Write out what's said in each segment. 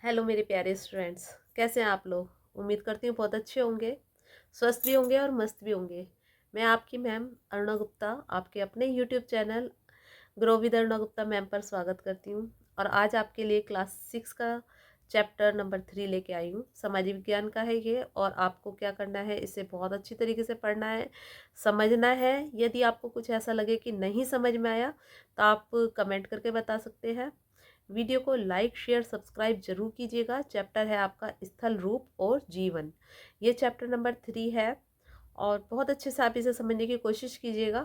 Hello मेरे प्यारे students, कैसे हैं आप लोग। उम्मीद करती हूँ बहुत अच्छे होंगे, स्वस्थ भी होंगे और मस्त भी होंगे। मैं आपकी मैम अरुणा गुप्ता आपके अपने YouTube channel grow with Aruna Gupta ma'am पर स्वागत करती हूँ। और आज आपके लिए क्लास 6 का चैप्टर नंबर 3 लेके आई हूँ। समाज विज्ञान का है ये, और आपको क्या करना है, इसे बहुत अच्छी तरीके से पढ़ना है, समझना है। यदि आपको कुछ ऐसा लगे कि नहीं समझ में आया तो आप कमेंट करके बता सकते हैं। वीडियो को लाइक शेयर सब्सक्राइब जरूर कीजिएगा। चैप्टर है आपका स्थल रूप और जीवन। ये चैप्टर नंबर 3 है, और बहुत अच्छे से आप इसे समझने की कोशिश कीजिएगा,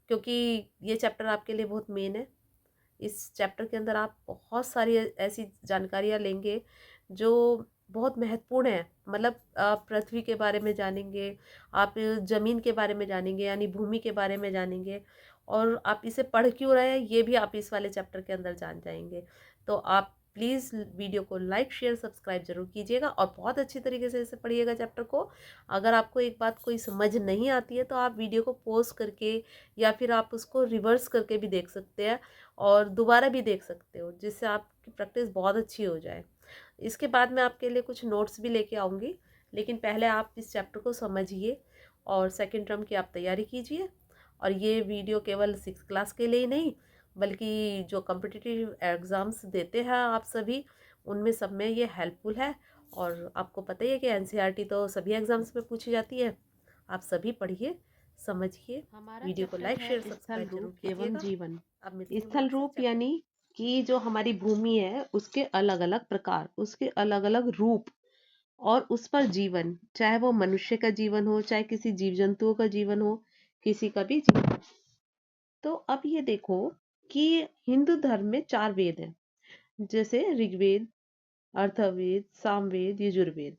क्योंकि ये चैप्टर आपके लिए बहुत मेन है। इस चैप्टर के अंदर आप बहुत सारी ऐसी जानकारियाँ लेंगे जो बहुत महत्वपूर्ण है। मतलब आप पृथ्वी के बारे में जानेंगे, आप जमीन के बारे में जानेंगे, यानी भूमि के बारे में जानेंगे, और आप इसे पढ़ क्यों रहे हैं ये भी आप इस वाले चैप्टर के अंदर जान जाएंगे। तो आप प्लीज़ वीडियो को लाइक शेयर सब्सक्राइब जरूर कीजिएगा और बहुत अच्छी तरीके से इसे पढ़िएगा चैप्टर को। अगर आपको एक बात कोई समझ नहीं आती है तो आप वीडियो को पॉज करके या फिर आप उसको रिवर्स करके भी देख सकते हैं और दोबारा भी देख सकते हो, जिससे आपकी प्रैक्टिस बहुत अच्छी हो जाए। इसके बाद मैं आपके लिए कुछ नोट्स भी लेके आऊँगी, लेकिन पहले आप इस चैप्टर को समझिए और सेकेंड टर्म की आप तैयारी कीजिए। और ये वीडियो केवल 6 क्लास के लिए ही नहीं, बल्कि जो कॉम्पिटिटिव एग्ज़ाम्स देते हैं आप सभी, उनमें सब में ये हेल्पफुल है। और आपको पता ही है कि एनसीईआरटी तो सभी एग्ज़ाम्स में पूछी जाती है। आप सभी पढ़िए, समझिए। हमारा वीडियो को चैप्टर लाइक है शेयर स्थल सब्सक्राइब जरूर रूप एवं कीजिएगा। जीवन। अब मिलती हूँ मैं स्थल आपसे रूप चैप्टर। यानी कि जो हमारी भूमि है उसके अलग अलग प्रकार, उसके अलग अलग रूप और उस पर जीवन, चाहे वो मनुष्य का जीवन हो, चाहे किसी जीव जंतुओं का जीवन हो, किसी का भी जीवन। तो अब ये देखो कि हिंदू धर्म में 4 वेद हैं, जैसे ऋग्वेद, अर्थवेद, सामवेद, यजुर्वेद।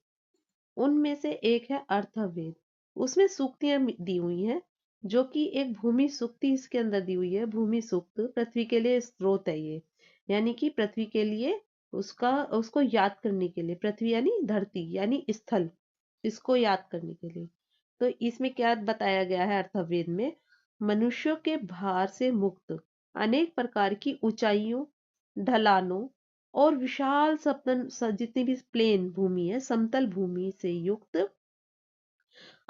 उनमें से एक है अर्थवेद। उसमें सूक्तियां दी हुई हैं, जो कि एक भूमि सूक्ति इसके अंदर दी हुई है। भूमि सूक्त पृथ्वी के लिए स्रोत है ये, यानी कि पृथ्वी के लिए उसका उसको याद करने के लिए, पृथ्वी यानी धरती यानी स्थल, इसको याद करने के लिए। तो इसमें क्या बताया गया है अर्थवेद में? मनुष्यों के भार से मुक्त, अनेक प्रकार की ऊंचाइयों, ढलानों और विशाल सपतन जितनी भी प्लेन भूमि है, समतल भूमि से युक्त,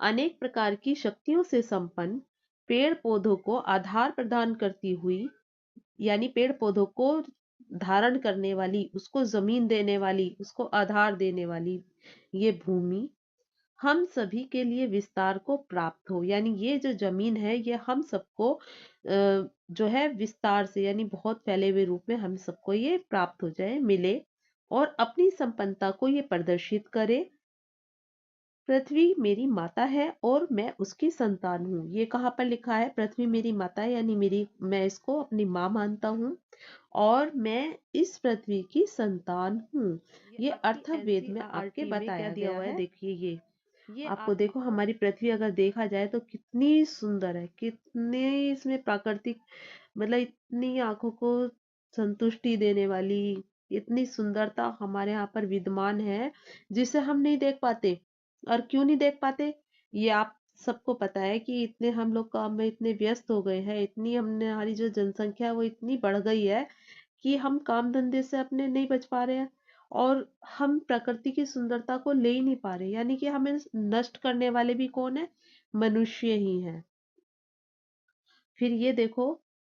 अनेक प्रकार की शक्तियों से संपन्न, पेड़ पौधों को आधार प्रदान करती हुई, यानी पेड़ पौधों को धारण करने वाली, उसको जमीन देने वाली, उसको आधार देने वाली ये भूमि हम सभी के लिए विस्तार को प्राप्त हो। यानी ये जो जमीन है ये हम सबको जो है विस्तार से, यानी बहुत फैले हुए रूप में हम सबको ये प्राप्त हो जाए, मिले, और अपनी संपन्नता को ये प्रदर्शित करे। पृथ्वी मेरी माता है और मैं उसकी संतान हूँ। ये कहाँ पर लिखा है? पृथ्वी मेरी माता है, यानी मेरी, मैं इसको अपनी माँ मानता हूँ और मैं इस पृथ्वी की संतान हूँ। ये आपकी अर्थवेद में आपके एनसीईआरटी में क्या बताया दिया गया हुआ है, है। देखिए ये आपको आप। देखो हमारी पृथ्वी अगर देखा जाए तो कितनी सुंदर है, कितने इसमें प्राकृतिक, मतलब इतनी आंखों को संतुष्टि देने वाली, इतनी सुंदरता हमारे यहाँ पर विद्यमान है, जिसे हम नहीं देख पाते। और क्यों नहीं देख पाते, ये आप सबको पता है कि इतने हम लोग काम में इतने व्यस्त हो गए हैं, इतनी हमने, हमारी जो जनसंख्या है वो इतनी बढ़ गई है कि हम काम धंधे से अपने नहीं बच पा रहे हैं, और हम प्रकृति की सुंदरता को ले ही नहीं पा रहे। यानी कि हमें नष्ट करने वाले भी कौन है? मनुष्य ही हैं। फिर ये देखो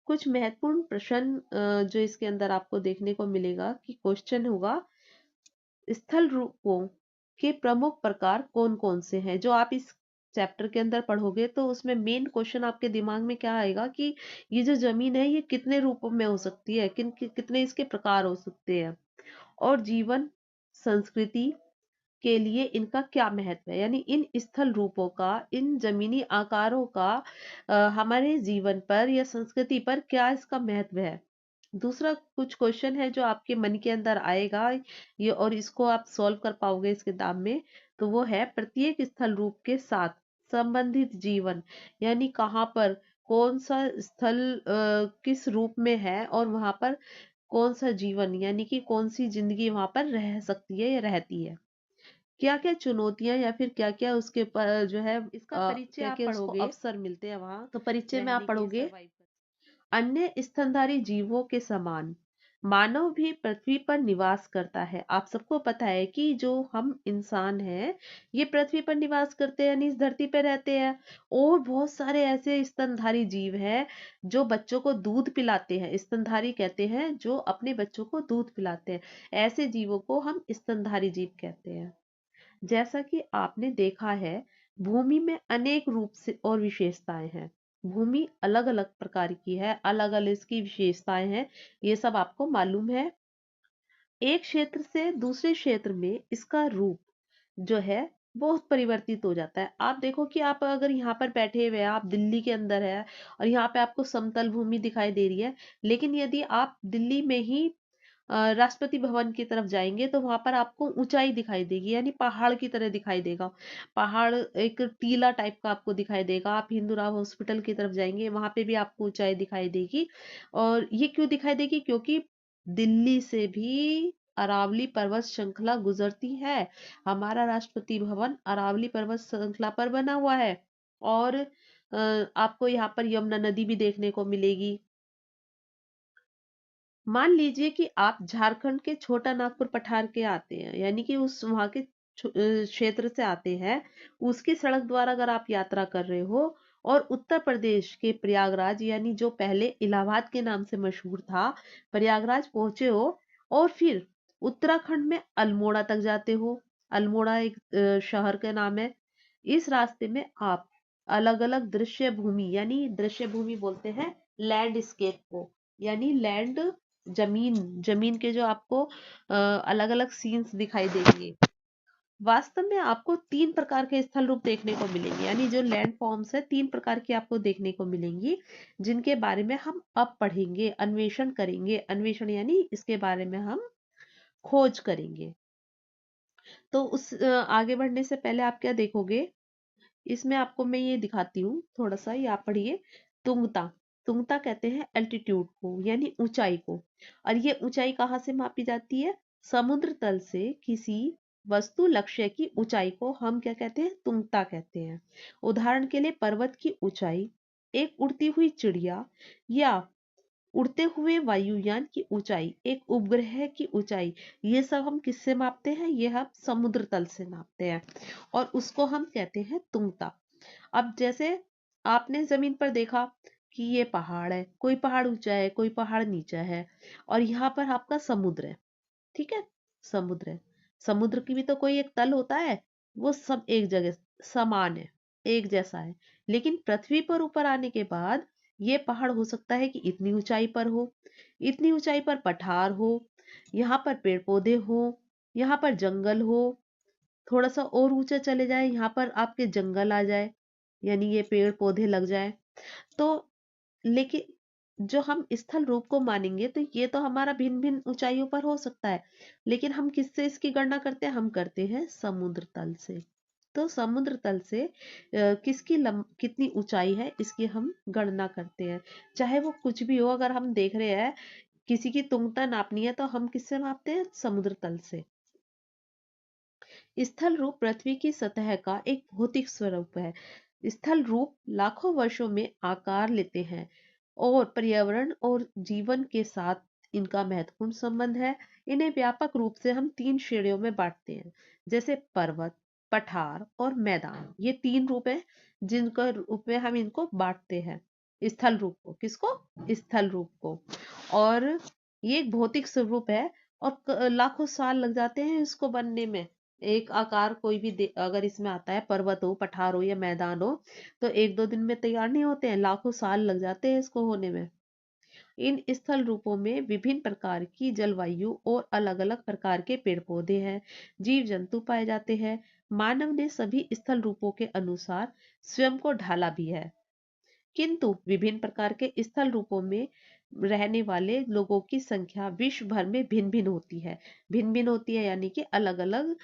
कुछ महत्वपूर्ण प्रश्न जो इसके अंदर आपको देखने को मिलेगा कि क्वेश्चन होगा, स्थल रूपों के प्रमुख प्रकार कौन कौन से हैं। जो आप इस चैप्टर के अंदर पढ़ोगे तो उसमें मेन क्वेश्चन आपके दिमाग में क्या आएगा कि ये जो जमीन है ये कितने रूपों में हो सकती है, कितने इसके प्रकार हो सकते हैं, और जीवन, संस्कृति के लिए इनका क्या महत्व है। यानी इन स्थल रूपों का, इन जमीनी आकारों का हमारे जीवन पर या संस्कृति पर क्या इसका महत्व है। दूसरा कुछ क्वेश्चन है जो आपके मन के अंदर आएगा ये, और इसको आप सॉल्व कर पाओगे इस किताब में। तो वो है प्रत्येक स्थल रूप के साथ संबंधित जीवन, यानी कहाँ पर कौन सा स्थल किस रूप में है, और वहां पर कौन सा जीवन, यानी कि कौन सी जिंदगी वहां पर रह सकती है या रहती है। क्या क्या चुनौतियां या फिर क्या क्या उसके पर जो है इसका परिचय क्या आप क्या उसको पढ़ोगे अवसर मिलते हैं वहां तो परिचय में आप रहने के, पढ़ोगे। सरवाइव। अन्य स्तनधारी जीवों के समान मानव भी पृथ्वी पर निवास करता है। आप सबको पता है कि जो हम इंसान हैं, ये पृथ्वी पर निवास करते हैं, यानी इस धरती पे रहते हैं। और बहुत सारे ऐसे स्तनधारी जीव हैं जो बच्चों को दूध पिलाते हैं। स्तनधारी कहते हैं जो अपने बच्चों को दूध पिलाते हैं। ऐसे जीवों को हम स्तनधारी जीव कहते हैं। जैसा कि आपने देखा है, भूमि में अनेक रूप से और विशेषताएं हैं। भूमि अलग अलग प्रकार की है, अलग अलग इसकी विशेषताएं हैं, ये सब आपको मालूम है। एक क्षेत्र से दूसरे क्षेत्र में इसका रूप जो है बहुत परिवर्तित हो जाता है। आप देखो कि आप अगर यहाँ पर बैठे हुए हैं, आप दिल्ली के अंदर है और यहाँ पे आपको समतल भूमि दिखाई दे रही है, लेकिन यदि आप दिल्ली में ही राष्ट्रपति भवन की तरफ जाएंगे तो वहां पर आपको ऊंचाई दिखाई देगी, यानी पहाड़ की तरह दिखाई देगा। पहाड़ एक टीला टाइप का आपको दिखाई देगा। आप हिंदूराव हॉस्पिटल की तरफ जाएंगे, वहां पे भी आपको ऊंचाई दिखाई देगी। और ये क्यों दिखाई देगी? क्योंकि दिल्ली से भी अरावली पर्वत श्रृंखला गुजरती है। हमारा राष्ट्रपति भवन अरावली पर्वत श्रृंखला पर बना हुआ है। और आपको यहाँ पर यमुना नदी भी देखने को मिलेगी। मान लीजिए कि आप झारखंड के छोटा नागपुर पठार के आते हैं, यानी कि उस वहां के क्षेत्र से आते हैं। उसकी सड़क द्वारा अगर आप यात्रा कर रहे हो और उत्तर प्रदेश के प्रयागराज, यानी जो पहले इलाहाबाद के नाम से मशहूर था, प्रयागराज पहुंचे हो और फिर उत्तराखंड में अल्मोड़ा तक जाते हो। अल्मोड़ा एक शहर का नाम है। इस रास्ते में आप अलग अलग दृश्य भूमि, यानी दृश्य भूमि बोलते हैं लैंडस्केप को, यानी लैंड, जमीन, जमीन के जो आपको अलग अलग सीन्स दिखाई देंगे। वास्तव में आपको तीन प्रकार के स्थल रूप देखने को मिलेंगे, यानी जो लैंड फॉर्म्स है तीन प्रकार की आपको देखने को मिलेंगी, जिनके बारे में हम अब पढ़ेंगे, अन्वेषण करेंगे। अन्वेषण यानी इसके बारे में हम खोज करेंगे। तो उस आगे बढ़ने से पहले आप क्या देखोगे, इसमें आपको मैं ये दिखाती हूँ थोड़ा सा, ये आप पढ़िए। तुंगता, तुंगता कहते हैं एल्टीट्यूड को, यानी ऊंचाई को। और ये ऊंचाई कहाँ से मापी जाती है? समुद्र तल से किसी वस्तु लक्ष्य की ऊंचाई को हम क्या कहते हैं? तुंगता कहते हैं। उदाहरण के लिए पर्वत की ऊंचाई, एक उड़ती हुई चिड़िया या उड़ते हुए वायुयान की ऊंचाई, एक उपग्रह की ऊंचाई, ये सब हम किससे मापते हैं? ये हम समुद्र तल से मापते हैं और उसको हम कहते हैं तुंगता। अब जैसे आपने जमीन पर देखा कि ये पहाड़ है, कोई पहाड़ ऊंचा है, कोई पहाड़ नीचा है, और यहाँ पर आपका समुद्र है। ठीक है, समुद्र है। समुद्र की भी तो कोई एक तल होता है, वो सब एक जगह समान है, एक जैसा है। लेकिन पृथ्वी पर ऊपर आने के बाद ये पहाड़ हो सकता है कि इतनी ऊंचाई पर हो, इतनी ऊंचाई पर पठार हो, यहाँ पर पेड़ पौधे हो, यहाँ पर जंगल हो। थोड़ा सा और ऊंचा चले जाए, यहाँ पर आपके जंगल आ जाए, यानी ये पेड़ पौधे लग जाए। तो लेकिन जो हम स्थल रूप को मानेंगे तो ये तो हमारा भिन्न भिन्न ऊंचाइयों पर हो सकता है, लेकिन हम किससे इसकी गणना करते हैं? हम करते हैं समुद्र तल से। तो समुद्र तल से किसकी कितनी ऊंचाई है इसकी हम गणना करते हैं। चाहे वो कुछ भी हो, अगर हम देख रहे हैं किसी की तुंगता नापनी है तो हम किससे मापते हैं? समुद्र तल से। स्थल रूप पृथ्वी की सतह का एक भौतिक स्वरूप है। स्थल रूप लाखों वर्षों में आकार लेते हैं और पर्यावरण और जीवन के साथ इनका महत्वपूर्ण संबंध है। इन्हें व्यापक रूप से हम तीन श्रेणियों में बांटते हैं, जैसे पर्वत, पठार और मैदान। ये तीन रूप है जिनका रूप में हम इनको बांटते हैं। स्थल रूप को, किसको? स्थल रूप को। और ये एक भौतिक स्वरूप है और लाखों साल लग जाते हैं इसको बनने में। एक आकार कोई भी अगर इसमें आता है, पर्वत हो, पठार हो या मैदान हो, तो एक दो दिन में तैयार नहीं होते हैं, लाखों साल लग जाते हैं इसको होने में। इन स्थल रूपों में विभिन्न प्रकार की जलवायु और अलग अलग प्रकार के पेड़ पौधे हैं, जीव जंतु पाए जाते हैं। मानव ने सभी स्थल रूपों के अनुसार स्वयं को ढाला भी है, किंतु विभिन्न प्रकार के स्थल रूपों में रहने वाले लोगों की संख्या विश्व भर में भिन्न भिन्न होती है। भिन्न भिन्न होती है यानी कि अलग अलग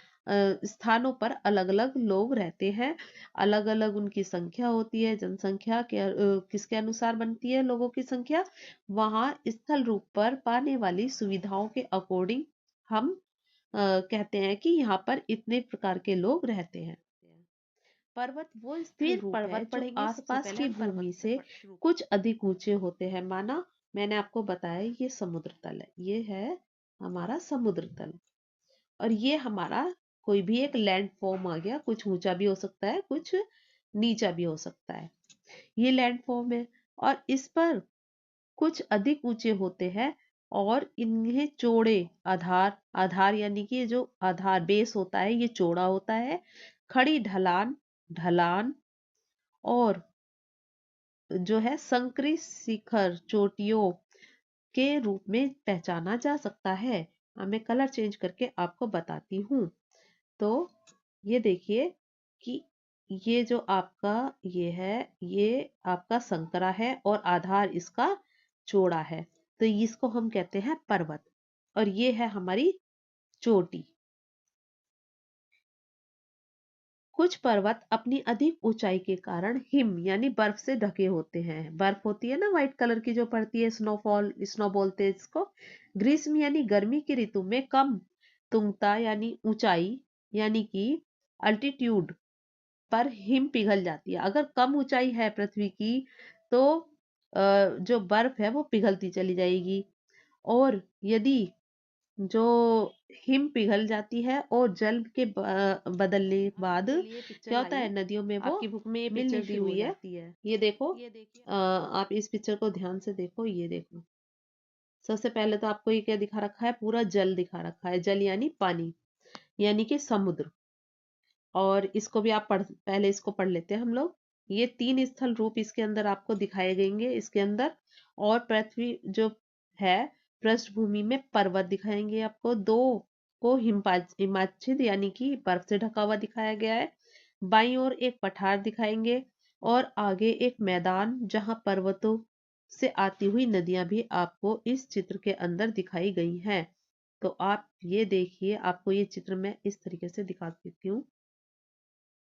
स्थानों पर अलग अलग लोग रहते हैं, अलग अलग उनकी संख्या होती है। जनसंख्या के किसके अनुसार बनती है लोगों की संख्या? वहां स्थल रूप पर पाने वाली सुविधाओं के अकॉर्डिंग हम कहते हैं कि यहाँ पर इतने प्रकार के लोग रहते हैं। पर्वत वो स्थल फिर रूप है पर्वत जो पढ़ेंगे। सबसे आसपास पहले की हम भूमि पर्वत से से शुरू कुछ करते हैं। अधिक ऊंचे होते हैं। माना मैंने आपको बताया ये समुद्र तल है, ये है हमारा समुद्र तल। और ये हमारा कोई भी एक लैंड फॉर्म आ गया, कुछ ऊंचा भी हो सकता है, कुछ नीचा भी हो सकता है। ये लैंड फॉर्म है और इस पर कुछ अधिक ऊंचे होते हैं और इन्हें चौड़े आधार, आधार यानी कि जो आधार बेस होता है ये चौड़ा होता है। खड़ी ढलान, ढलान और जो है संकरी शिखर चोटियों के रूप में पहचाना जा सकता है। अब मैं कलर चेंज करके आपको बताती हूँ। तो ये देखिए कि ये जो आपका ये है, ये आपका संकरा है और आधार इसका चौड़ा है, तो इसको हम कहते हैं पर्वत। और ये है हमारी चोटी। कुछ पर्वत अपनी अधिक ऊंचाई के कारण हिम यानी बर्फ से ढके होते हैं। बर्फ होती है ना व्हाइट कलर की जो पड़ती है, स्नोफॉल, स्नो बोलते हैं इसको। ग्रीष्म यानी गर्मी की ऋतु में कम तुंगता यानी ऊंचाई यानी कि अल्टीट्यूड पर हिम पिघल जाती है। अगर कम ऊंचाई है पृथ्वी की तो जो बर्फ है वो पिघलती चली जाएगी। और यदि जो हिम पिघल जाती है और जल के बदलने के बाद क्या होता है, नदियों में वो आपकी बुक में ये मिलनी पिक्चर दी शुरू हो हुई है, जाती है। ये देखो, ये देखिए। आप इस पिक्चर को ध्यान से देखो, ये देखो। सबसे पहले तो आपको ये क्या दिखा रखा है, पूरा जल दिखा रखा है। जल यानी पानी, यानी कि समुद्र। और इसको भी आप पहले इसको पढ़ लेते हैं हम लोग। ये 3 स्थल रूप इसके अंदर आपको दिखाए गएंगे इसके अंदर। और पृथ्वी जो है, पृष्ठभूमि में पर्वत दिखाएंगे आपको। 2 को हिमाच्छिद यानी कि बर्फ से ढका हुआ दिखाया गया है। बाईं ओर एक पठार दिखाएंगे और आगे एक मैदान जहां पर्वतों से आती हुई नदियां भी आपको इस चित्र के अंदर दिखाई गई हैं। तो आप ये देखिए, आपको ये चित्र मैं इस तरीके से दिखा देती हूँ।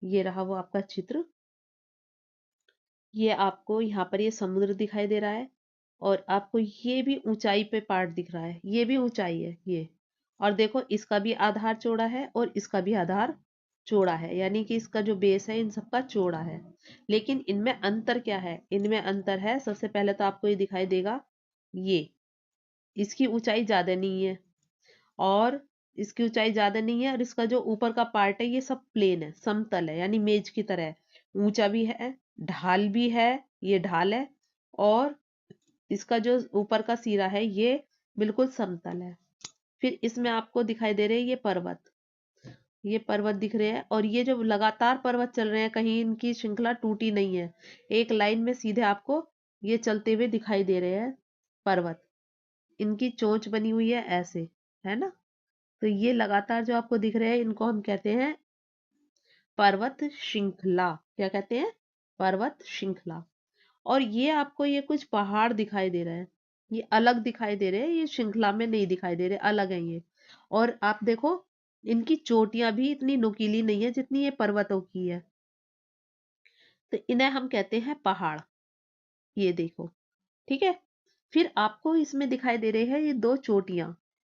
ये रहा वो आपका चित्र। ये आपको यहाँ पर ये समुद्र दिखाई दे रहा है और आपको ये भी ऊंचाई पे पार्ट दिख रहा है, ये भी ऊंचाई है ये। और देखो इसका भी आधार चौड़ा है और इसका भी आधार चौड़ा है, यानी कि इसका जो बेस है इन सबका चौड़ा है। लेकिन इनमें अंतर क्या है, इनमें अंतर है, सबसे पहले तो आपको ये दिखाई देगा, ये इसकी ऊंचाई ज्यादा नहीं है और इसकी ऊंचाई ज्यादा नहीं है। और इसका जो ऊपर का पार्ट है ये सब प्लेन है, समतल है, यानी मेज की तरह है। ऊंचा भी है, ढाल भी है, ये ढाल है। और इसका जो ऊपर का सिरा है ये बिल्कुल समतल है। फिर इसमें आपको दिखाई दे रहे हैं ये पर्वत, ये पर्वत दिख रहे हैं। और ये जो लगातार पर्वत चल रहे हैं, कहीं इनकी श्रृंखला टूटी नहीं है, एक लाइन में सीधे आपको ये चलते हुए दिखाई दे रहे हैं पर्वत। इनकी चोंच बनी हुई है ऐसे, है ना। तो ये लगातार जो आपको दिख रहे हैं इनको हम कहते हैं पर्वत श्रृंखला। क्या कहते हैं, पर्वत श्रृंखला। और ये आपको ये कुछ पहाड़ दिखाई दे रहे हैं, ये अलग दिखाई दे रहे हैं, ये श्रृंखला में नहीं दिखाई दे रहे, अलग है ये। और आप देखो इनकी चोटियां भी इतनी नुकीली नहीं है जितनी ये पर्वतों की है। तो इन्हें हम कहते हैं पहाड़। ये देखो, ठीक है। फिर आपको इसमें दिखाई दे रहे हैं ये 2 चोटियां,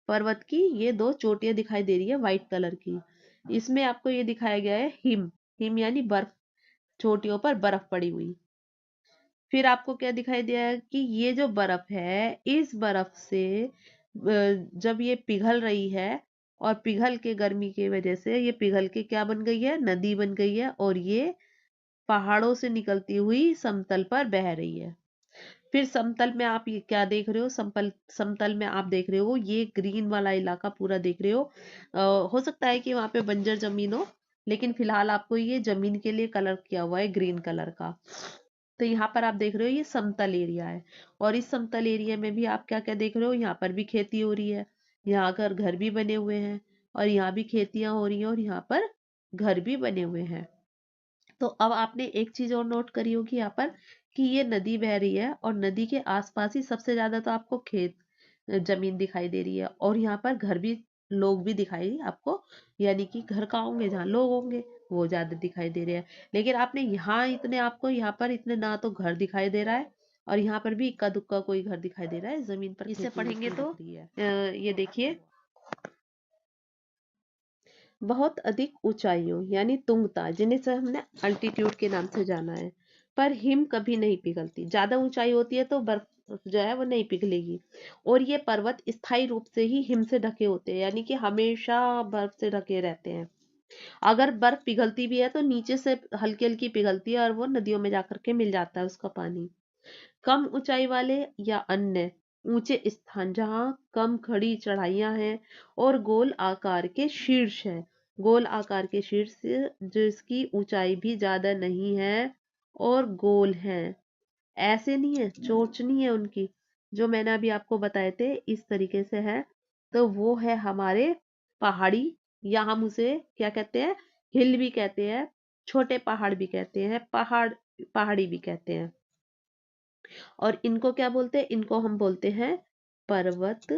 पर्वत की ये 2 चोटियां दिखाई दे रही है व्हाइट कलर की। इसमें आपको ये दिखाया गया है हिम, हिम यानी बर्फ, चोटियों पर बर्फ पड़ी हुई। फिर आपको क्या दिखाई दिया है कि ये जो बर्फ है, इस बर्फ से जब ये पिघल रही है और पिघल के गर्मी की वजह से ये पिघल के क्या बन गई है, नदी बन गई है। और ये पहाड़ों से निकलती हुई समतल पर बह रही है। फिर समतल में आप ये क्या देख रहे हो, समतल में आप देख रहे हो ये ग्रीन वाला इलाका पूरा देख रहे हो। हो सकता है कि वहां पे बंजर जमीन हो, लेकिन फिलहाल आपको ये जमीन के लिए कलर किया हुआ है ग्रीन कलर का। तो यहाँ पर आप देख रहे हो ये समतल एरिया है। और इस समतल एरिया में भी आप क्या क्या देख रहे हो, यहाँ पर भी खेती हो रही है, यहाँ पर घर भी बने हुए हैं और यहाँ भी खेतियां हो रही हैं और यहाँ पर घर भी बने हुए हैं। तो अब आपने एक चीज और नोट करी होगी यहाँ पर कि ये नदी बह रही है और नदी के आसपास ही सबसे ज्यादा तो आपको खेत जमीन दिखाई दे रही है और यहाँ पर घर भी, लोग भी दिखाई आपको, यानी कि घर कहाँ होंगे, जहाँ लोग होंगे वो ज्यादा दिखाई दे रहे हैं। लेकिन आपने यहाँ इतने, आपको यहाँ पर इतने ना तो घर दिखाई दे रहा है और यहाँ पर भी इक्का दुक्का कोई घर दिखाई दे रहा है, जमीन पर इसे खेती पढ़ेंगे दिख तो रही है। ये देखिए, बहुत अधिक ऊंचाइयों यानी तुंगता, जिन्हें से हमने अल्टीट्यूड के नाम से जाना है, पर हिम कभी नहीं पिघलती। ज्यादा ऊंचाई होती है तो बर्फ जो है वो नहीं पिघलेगी। और ये पर्वत स्थायी रूप से ही हिम से ढके होते हैं, यानी कि हमेशा बर्फ से ढके रहते हैं। अगर बर्फ पिघलती भी है तो नीचे से हल्की हल्की पिघलती है और वो नदियों में जाकर के मिल जाता है उसका पानी। कम ऊंचाई वाले या अन्य ऊंचे स्थान जहाँ कम खड़ी चढ़ाइयां हैं और गोल आकार के शीर्ष है, गोल आकार के शीर्ष जिसकी ऊंचाई भी ज्यादा नहीं है और गोल है, ऐसे नहीं है, चोंच नहीं है उनकी, जो मैंने अभी आपको बताए थे इस तरीके से है, तो वो है हमारे पहाड़ी, या हम उसे क्या कहते हैं, हिल भी कहते हैं, छोटे पहाड़ भी कहते हैं, पहाड़ी भी कहते हैं। और इनको क्या बोलते हैं, इनको हम बोलते हैं पर्वत,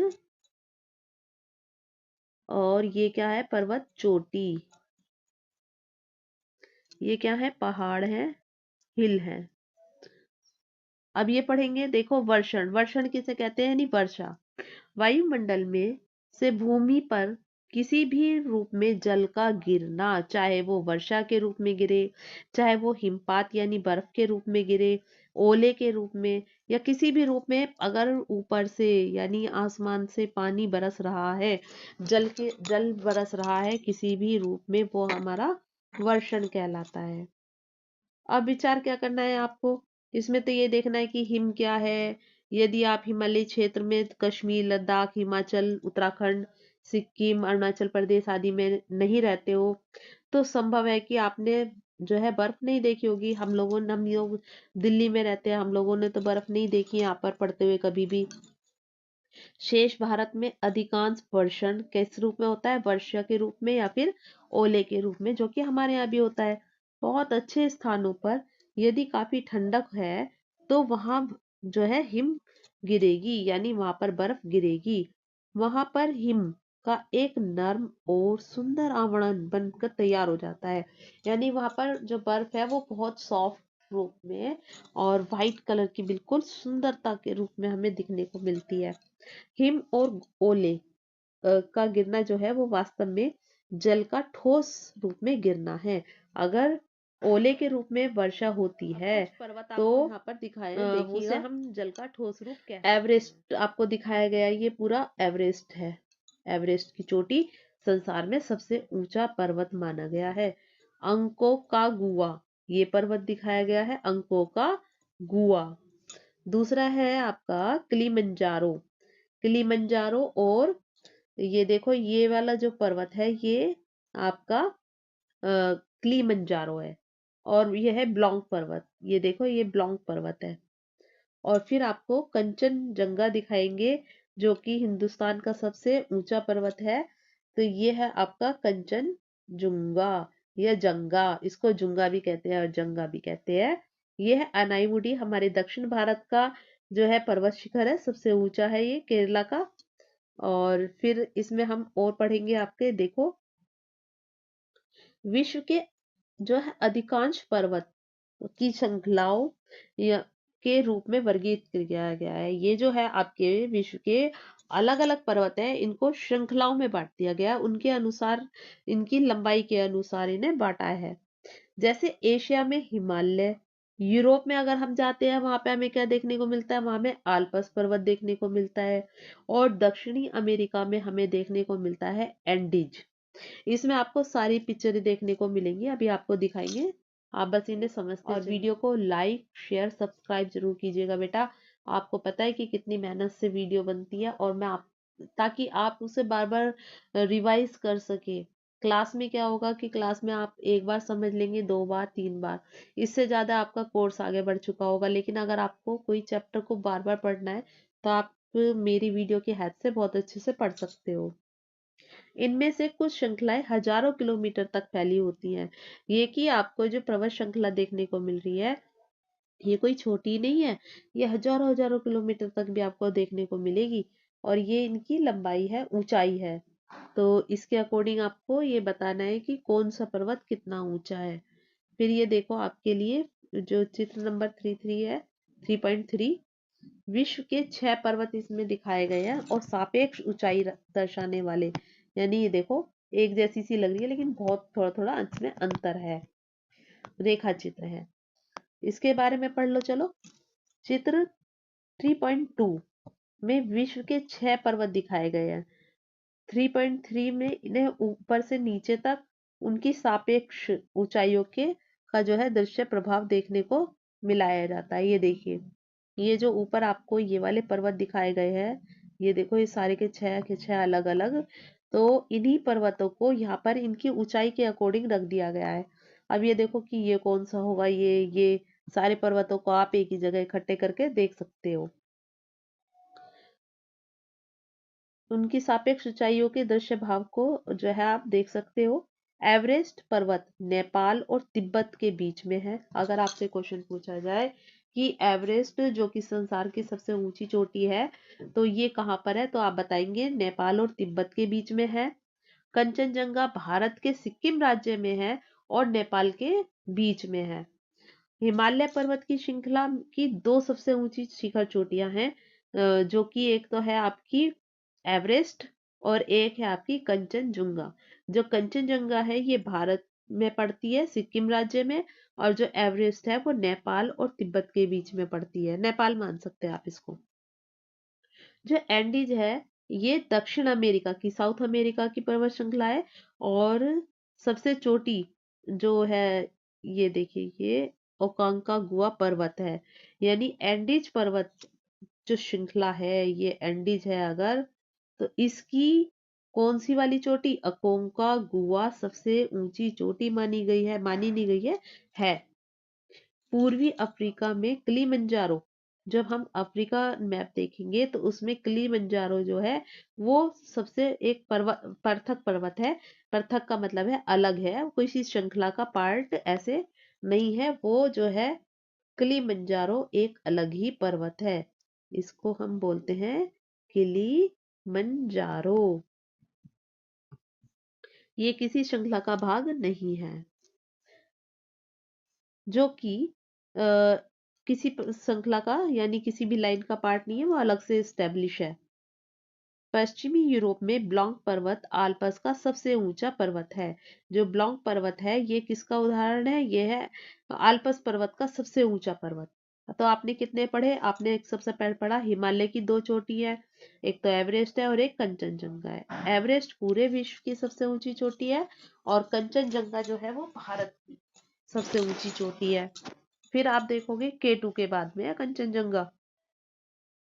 और ये क्या है, पर्वत चोटी। ये क्या है, पहाड़ है, हिल है। अब ये पढ़ेंगे, देखो वर्षण, वर्षण किसे कहते हैं, यानी वर्षा। वायुमंडल में से भूमि पर किसी भी रूप में जल का गिरना, चाहे वो वर्षा के रूप में गिरे, चाहे वो हिमपात यानी बर्फ के रूप में गिरे, ओले के रूप में, या किसी भी रूप में, अगर ऊपर से यानी आसमान से पानी बरस रहा है, जल बरस रहा है किसी भी रूप में, वो हमारा वर्षण कहलाता है। अब विचार क्या करना है आपको, इसमें तो ये देखना है कि हिम क्या है। यदि आप हिमालय क्षेत्र में कश्मीर, लद्दाख, हिमाचल, उत्तराखंड, सिक्किम, अरुणाचल प्रदेश आदि में नहीं रहते हो, तो संभव है कि आपने जो है बर्फ नहीं देखी होगी। हम लोग दिल्ली में रहते हैं, हम लोगों ने तो बर्फ नहीं देखी यहाँ पर पड़ते हुए कभी भी। शेष भारत में अधिकांश वर्षण किस रूप में होता है, वर्षा के रूप में या फिर ओले के रूप में, जो कि हमारे यहाँ भी होता है। बहुत अच्छे स्थानों पर यदि काफी ठंडक है तो वहां जो है हिम गिरेगी, यानी वहां पर बर्फ गिरेगी। वहां पर हिम का एक नर्म और सुंदर आवरण बनकर तैयार हो जाता है, यानी वहां पर जो बर्फ है वो बहुत सॉफ्ट रूप में और व्हाइट कलर की बिल्कुल सुंदरता के रूप में हमें दिखने को मिलती है। हिम और ओले का गिरना जो है वो वास्तव में जल का ठोस रूप में गिरना है। अगर ओले के रूप में वर्षा होती है पर्वत तो आपको यहाँ पर दिखाए हैं, उसे देखिएगा। हम जल का ठोस रूप कह सकते हैं। एवरेस्ट आपको दिखाया गया है, ये पूरा एवरेस्ट है। एवरेस्ट की चोटी संसार में सबसे ऊंचा पर्वत माना गया है। अंकोकागुआ, ये पर्वत दिखाया गया है, अंकोकागुआ। दूसरा है आपका किलिमंजारो, किलिमंजारो। और ये देखो ये वाला जो पर्वत है ये आपका किलिमंजारो है। और ये है ब्लॉन्ग पर्वत, ये देखो ये ब्लॉन्ग पर्वत है। और फिर आपको कंचनजंगा दिखाएंगे, जो कि हिंदुस्तान का सबसे ऊंचा पर्वत है। तो ये है आपका कंचनजुंगा, या जंगा, इसको जुंगा भी कहते हैं और जंगा भी कहते हैं। ये है अनाईमुडी, हमारे दक्षिण भारत का जो है पर्वत शिखर है, सबसे ऊंचा है ये, केरला का। और फिर इसमें हम और पढ़ेंगे आपके, देखो विश्व के जो है अधिकांश पर्वत की श्रृंखलाओं या के रूप में वर्गीकृत किया गया है। ये जो है आपके विश्व के अलग अलग पर्वत है, इनको श्रृंखलाओं में बांट दिया गया, उनके अनुसार, इनकी लंबाई के अनुसार इन्हें बांटा है। जैसे एशिया में हिमालय, यूरोप में अगर हम जाते हैं वहां पे हमें क्या देखने को मिलता है, वहां में आल्पस पर्वत देखने को मिलता है। और दक्षिणी अमेरिका में हमें देखने को मिलता है एंडीज। इसमें आपको सारी पिक्चरें देखने को मिलेंगी, अभी आपको दिखाएंगे, आप बस इन्हें समझते और वीडियो को लाइक शेयर सब्सक्राइब जरूर कीजिएगा बेटा। आपको पता है कि कितनी मेहनत से वीडियो बनती है, और मैं आप, ताकि आप उसे बार बार रिवाइज कर सके। क्लास में क्या होगा कि क्लास में आप एक बार समझ लेंगे, दो बार, तीन बार, इससे ज्यादा आपका कोर्स आगे बढ़ चुका होगा। लेकिन अगर आपको कोई चैप्टर को बार बार पढ़ना है तो आप मेरी वीडियो की हेल्प से बहुत अच्छे से पढ़ सकते हो। इनमें से कुछ श्रृंखलाएं हजारों किलोमीटर तक फैली होती हैं। ये कि आपको जो पर्वत श्रृंखला देखने को मिल रही है, ये कोई छोटी नहीं है, ये हजारों हजारों किलोमीटर तक भी आपको देखने को मिलेगी। और ये इनकी लंबाई है, ऊंचाई है। तो इसके अकॉर्डिंग आपको ये बताना है कि कौन सा पर्वत कितना ऊंचा है। फिर ये देखो आपके लिए जो चित्र नंबर 33 है, 3.3, विश्व के 6 पर्वत इसमें दिखाए गए हैं और सापेक्ष ऊंचाई दर्शाने वाले, यानी ये देखो एक जैसी सी लग रही है लेकिन बहुत थोड़ा थोड़ा इसमें अंतर है, रेखा चित्र है। इसके बारे में पढ़ लो चलो। चित्र 3.2 में विश्व के 6 पर्वत दिखाए गए हैं। 3.3 में इन्हें ऊपर से नीचे तक उनकी सापेक्ष ऊंचाइयों के का जो है दृश्य प्रभाव देखने को मिलाया जाता है। ये देखिए, ये जो ऊपर आपको ये वाले पर्वत दिखाए गए हैं, ये देखो, ये सारे के छह अलग अलग, तो इन्हीं पर्वतों को यहाँ पर इनकी ऊंचाई के अकॉर्डिंग रख दिया गया है। अब ये देखो कि ये कौन सा होगा, ये सारे पर्वतों को आप एक ही जगह इकट्ठे करके देख सकते हो। उनकी सापेक्ष ऊंचाइयों के दृश्य भाव को जो है आप देख सकते हो। एवरेस्ट पर्वत नेपाल और तिब्बत के बीच में है। अगर आपसे क्वेश्चन पूछा जाए कि एवरेस्ट जो कि संसार की सबसे ऊंची चोटी है, तो ये कहाँ पर है, तो आप बताएंगे नेपाल और तिब्बत के बीच में है। कंचनजंगा भारत के सिक्किम राज्य में है और नेपाल के बीच में है। हिमालय पर्वत की श्रृंखला की दो सबसे ऊंची शिखर चोटियां हैं, जो कि एक तो है आपकी एवरेस्ट और एक है आपकी कंचनजुंगा। जो कंचनजंगा है ये भारत में पड़ती है, सिक्किम राज्य में, और जो एवरेस्ट है वो नेपाल और तिब्बत के बीच में पड़ती है। नेपाल मान सकते हैं आप इसको। जो एंडीज है ये दक्षिण अमेरिका की, साउथ अमेरिका की पर्वत श्रृंखला है। और सबसे चोटी जो है, ये देखिए, ये ओकांकागुआ पर्वत है। यानी एंडीज पर्वत जो श्रृंखला है, ये एंडीज है अगर, तो इसकी कौन सी वाली चोटी, अकोंकागुआ, सबसे ऊंची चोटी मानी गई है, मानी नहीं गई है। पूर्वी अफ्रीका में किलिमंजारो, जब हम अफ्रीका मैप देखेंगे तो उसमें किलिमंजारो जो है वो सबसे एक पर्वत, पृथक पर्वत है। पृथक का मतलब है अलग है, कोई सी श्रृंखला का पार्ट ऐसे नहीं है, वो जो है किलिमंजारो एक अलग ही पर्वत है। इसको हम बोलते हैं किलिमंजारो। ये किसी श्रृंखला का भाग नहीं है, जो कि किसी श्रृंखला का यानी किसी भी लाइन का पार्ट नहीं है, वो अलग से स्टेब्लिश है। पश्चिमी यूरोप में ब्लॉन्ग पर्वत आल्प्स का सबसे ऊंचा पर्वत है। जो ब्लॉन्ग पर्वत है ये किसका उदाहरण है, ये है आल्प्स पर्वत का सबसे ऊंचा पर्वत। तो आपने कितने पढ़े, आपने एक सबसे पहले पढ़ा हिमालय की दो चोटी है, एक तो एवरेस्ट है और एक कंचनजंगा है। एवरेस्ट पूरे विश्व की सबसे ऊंची चोटी है और कंचनजंगा जो है वो भारत की सबसे ऊंची चोटी है। फिर आप देखोगे K2 के बाद में है कंचनजंगा।